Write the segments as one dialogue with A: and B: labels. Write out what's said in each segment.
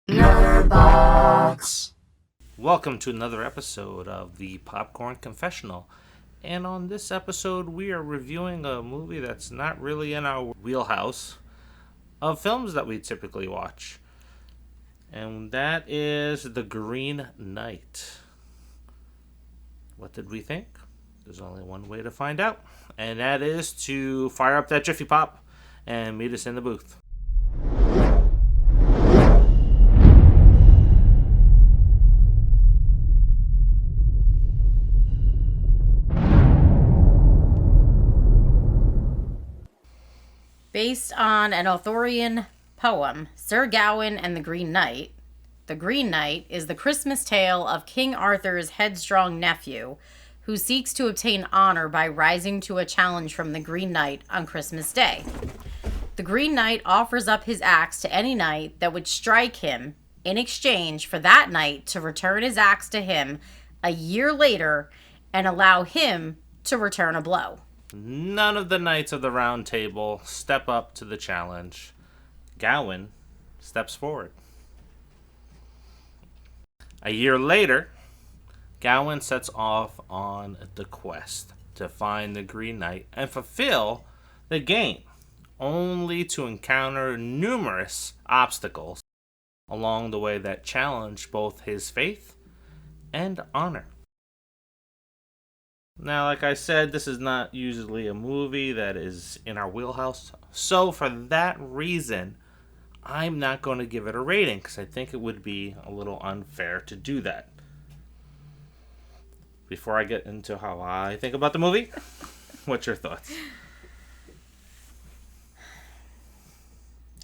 A: nERD bOX.
B: Welcome to another episode of the Popcorn Confessional. And on this episode, we are reviewing a movie that's not really in our wheelhouse of films that we typically watch. And that is The Green Knight. What did we think? There's only one way to find out. And that is to fire up that Jiffy Pop and meet us in the booth.
C: Based on an Arthurian poem, Sir Gawain and the Green Knight, the Green Knight is the Christmas tale of King Arthur's headstrong nephew who seeks to obtain honor by rising to a challenge from the Green Knight on Christmas Day. The Green Knight offers up his axe to any knight that would strike him in exchange for that knight to return his axe to him a year later and allow him to return a blow.
B: None of the Knights of the Round Table step up to the challenge. Gawain steps forward. A year later, Gawain sets off on the quest to find the Green Knight and fulfill the game, only to encounter numerous obstacles along the way that challenge both his faith and honor. Now, like I said, this is not usually a movie that is in our wheelhouse. So for that reason, I'm not going to give it a rating because I think it would be a little unfair to do that. Before I get into how I think about the movie, what's your thoughts?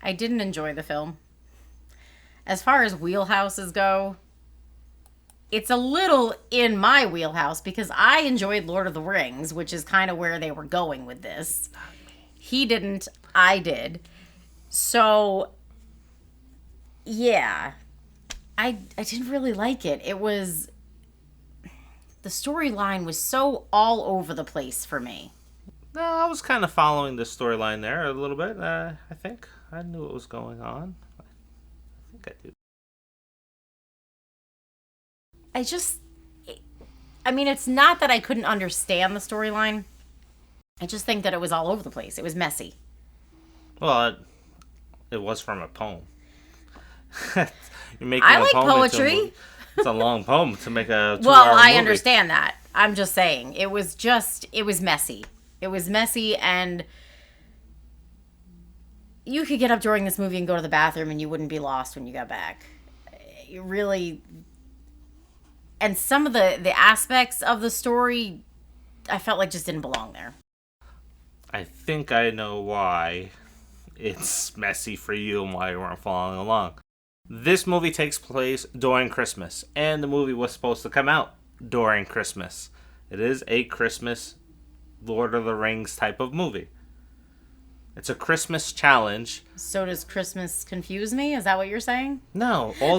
C: I didn't enjoy the film. As far as wheelhouses go, it's a little in my wheelhouse because I enjoyed Lord of the Rings, which is kind of where they were going with this. He didn't, I did. So, yeah, I didn't really like it. The storyline was so all over the place for me.
B: No, I was kind of following the storyline there a little bit. I think I knew what was going on. I think I did.
C: It's not that I couldn't understand the storyline. I just think that it was all over the place. It was messy.
B: Well, it was from a poem. You're making
C: I
B: a
C: like
B: poem
C: poetry.
B: It's a long poem to make a 2-hour
C: Well, I
B: movie.
C: understand that. I'm just saying. It was messy. It was messy, and you could get up during this movie and go to the bathroom and you wouldn't be lost when you got back. You really... And some of the aspects of the story, I felt like just didn't belong there.
B: I think I know why it's messy for you and why you weren't following along. This movie takes place during Christmas, and the movie was supposed to come out during Christmas. It is a Christmas Lord of the Rings type of movie. It's a Christmas challenge.
C: So does Christmas confuse me? Is that what you're saying?
B: No, all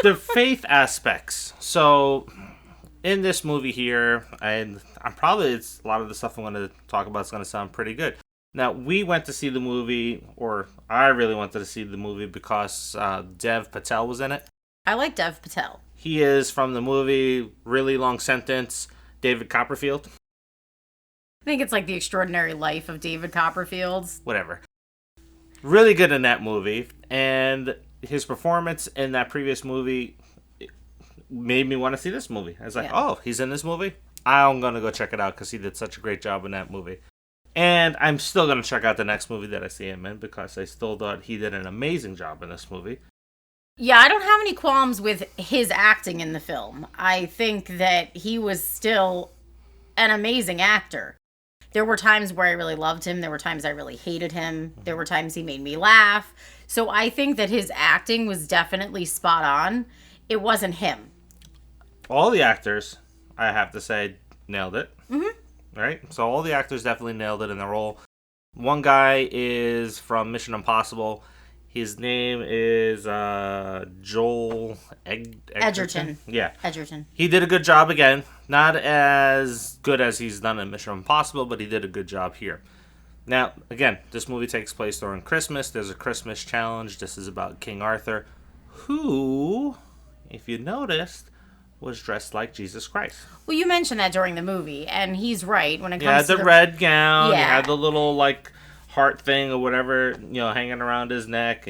B: the faith aspects. So, in this movie here, it's a lot of the stuff I'm going to talk about is going to sound pretty good. Now, we went to see the movie, or I really wanted to see the movie because Dev Patel was in it.
C: I like Dev Patel.
B: He is from the movie Really Long Sentence, David Copperfield.
C: I think it's like The Extraordinary Life of David Copperfield.
B: Whatever. Really good in that movie, and his performance in that previous movie made me want to see this movie. I was like, Oh, he's in this movie? I'm going to go check it out because he did such a great job in that movie. And I'm still going to check out the next movie that I see him in because I still thought he did an amazing job in this movie.
C: Yeah, I don't have any qualms with his acting in the film. I think that he was still an amazing actor. There were times where I really loved him. There were times I really hated him. There were times he made me laugh. So I think that his acting was definitely spot on. It wasn't him.
B: All the actors, I have to say, nailed it.
C: Mm-hmm.
B: Right? So all the actors definitely nailed it in their role. One guy is from Mission Impossible. His name is Joel Edgerton. Yeah.
C: Edgerton.
B: He did a good job again. Not as good as he's done in Mission Impossible, but he did a good job here. Now, again, this movie takes place during Christmas. There's a Christmas challenge. This is about King Arthur, who, if you noticed, was dressed like Jesus Christ.
C: Well, you mentioned that during the movie, and he's right when it
B: Yeah,
C: comes to
B: the red gown.
C: Yeah.
B: He had the little, like, heart thing or whatever, hanging around his neck.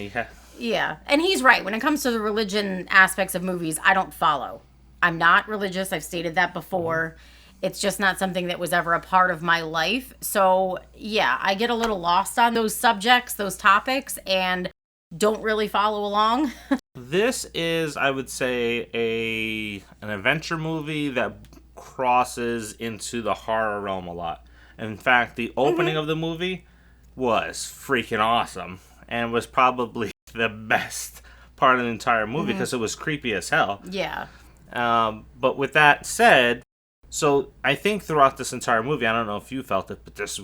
C: Yeah, and he's right. When it comes to the religion aspects of movies, I don't follow. I'm not religious. I've stated that before. It's just not something that was ever a part of my life. So, yeah, I get a little lost on those subjects, those topics, and don't really follow along.
B: This is, I would say, an adventure movie that crosses into the horror realm a lot. In fact, the opening of the movie was freaking awesome and was probably the best part of the entire movie because it was creepy as hell.
C: Yeah.
B: But with that said, so I think throughout this entire movie, I don't know if you felt it, but this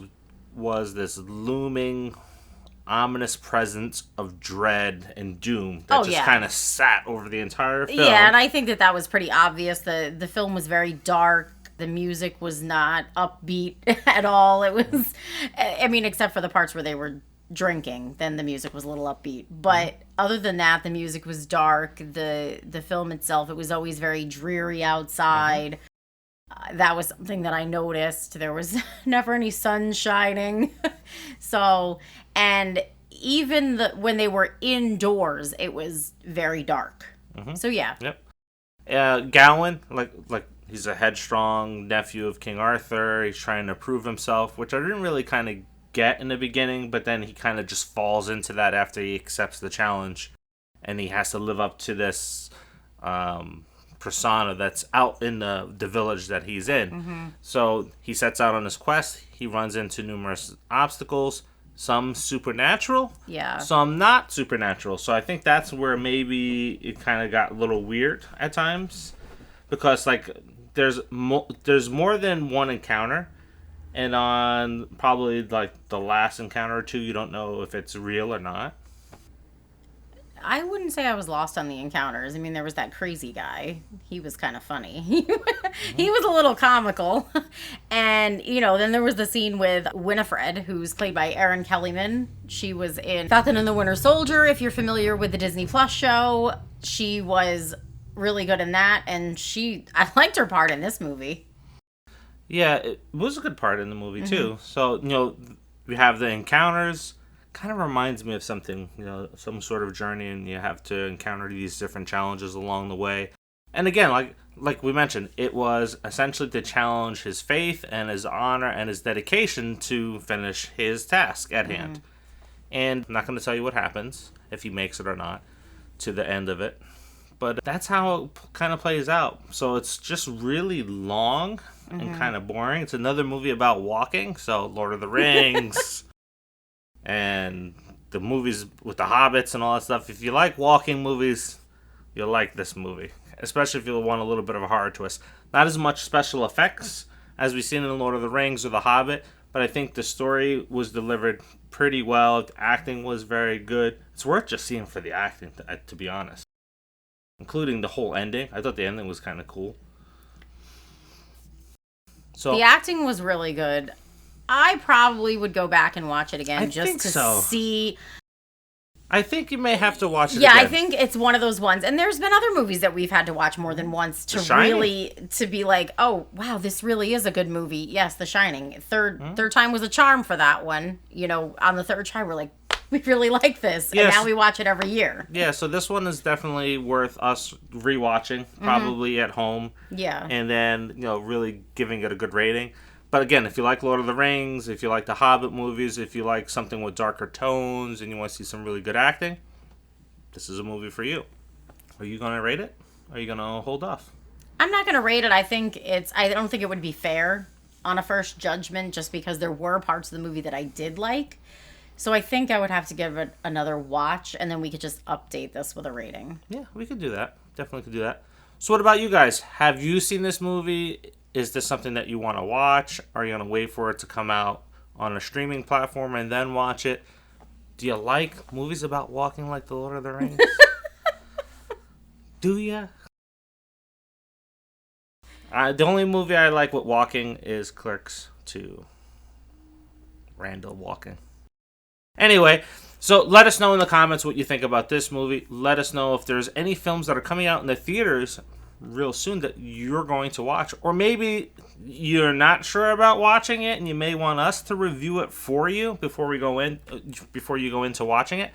B: was this looming, ominous presence of dread and doom that kind of sat over the entire film.
C: Yeah, and I think that was pretty obvious. The film was very dark. The music was not upbeat at all. It was, I mean, except for the parts where they were drinking, then the music was a little upbeat. But other than that, the music was dark. The film itself, it was always very dreary outside. That was something that I noticed. There was never any sun shining. So, and even when they were indoors, it was very dark. So yeah.
B: Yep. Gawain, like he's a headstrong nephew of King Arthur. He's trying to prove himself, which I didn't really kind of get in the beginning, but then he kind of just falls into that after he accepts the challenge, and he has to live up to this persona that's out in the village that he's in. So he sets out on his quest. He runs into numerous obstacles, some supernatural, some not supernatural. So I think that's where maybe it kind of got a little weird at times, because like there's more than one encounter, and on probably like the last encounter or two, you don't know if it's real or not.
C: I wouldn't say I was lost on the encounters. I mean, there was that crazy guy. He was kind of funny. He was a little comical. And, then there was the scene with Winifred, who's played by Erin Kellyman. She was in Falcon and the Winter Soldier, if you're familiar with the Disney Plus show. She was really good in that, and I liked her part in this movie.
B: Yeah, it was a good part in the movie, too. So, we have the encounters. Kind of reminds me of something, some sort of journey, and you have to encounter these different challenges along the way. And again, like we mentioned, it was essentially to challenge his faith and his honor and his dedication to finish his task at hand. And I'm not going to tell you what happens, if he makes it or not, to the end of it. But that's how it kind of plays out. So it's just really long and kind of boring. It's another movie about walking, so Lord of the Rings... and the movies with the hobbits and all that stuff. If you like walking movies, you'll like this movie. Especially if you want a little bit of a horror twist. Not as much special effects as we've seen in The Lord of the Rings or The Hobbit, but I think the story was delivered pretty well. The acting was very good. It's worth just seeing for the acting, to be honest. Including the whole ending. I thought the ending was kind of cool. So
C: the acting was really good. I probably would go back and watch it again just to see.
B: I think you may have to watch it
C: again.
B: Yeah,
C: I think it's one of those ones. And there's been other movies that we've had to watch more than once to be like, oh, wow, this really is a good movie. Yes, The Shining. Third time was a charm for that one. On the third try, we're like, we really like this. Yes. And now we watch it every year.
B: Yeah, so this one is definitely worth us rewatching, probably at home.
C: Yeah.
B: And then, really giving it a good rating. But again, if you like Lord of the Rings, if you like the Hobbit movies, if you like something with darker tones and you want to see some really good acting, this is a movie for you. Are you going to rate it? Or are you going to hold off?
C: I'm not going to rate it. I don't think it would be fair on a first judgment just because there were parts of the movie that I did like. So I think I would have to give it another watch, and then we could just update this with a rating.
B: Yeah, we could do that. Definitely could do that. So what about you guys? Have you seen this movie? Is this something that you want to watch? Are you going to wait for it to come out on a streaming platform and then watch it? Do you like movies about walking like The Lord of the Rings? Do ya? The only movie I like with walking is Clerks 2. Randall walking. Anyway, so let us know in the comments what you think about this movie. Let us know if there's any films that are coming out in the theaters real soon that you're going to watch. Or maybe you're not sure about watching it and you may want us to review it for you before you go into watching it.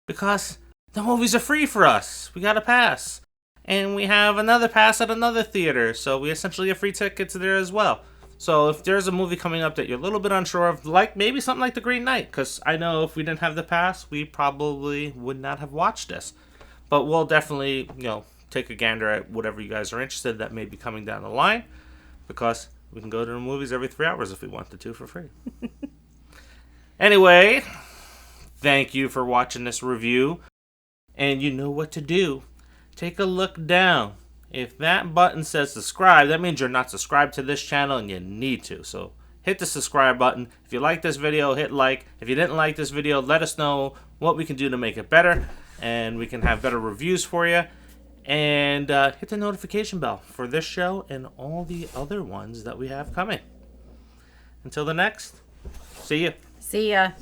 B: Because the movies are free for us. We got a pass. And we have another pass at another theater. So we essentially get free tickets there as well. So if there's a movie coming up that you're a little bit unsure of, like maybe something like The Green Knight, because I know if we didn't have the pass, we probably would not have watched this. But we'll definitely, take a gander at whatever you guys are interested that may be coming down the line, because we can go to the movies every 3 hours if we wanted to for free. Anyway, thank you for watching this review, and you know what to do. Take a look down. If that button says subscribe, that means you're not subscribed to this channel and you need to. So hit the subscribe button. If you like this video, hit like. If you didn't like this video, let us know what we can do to make it better. And we can have better reviews for you. And hit the notification bell for this show and all the other ones that we have coming. Until the next, see you.
C: See ya.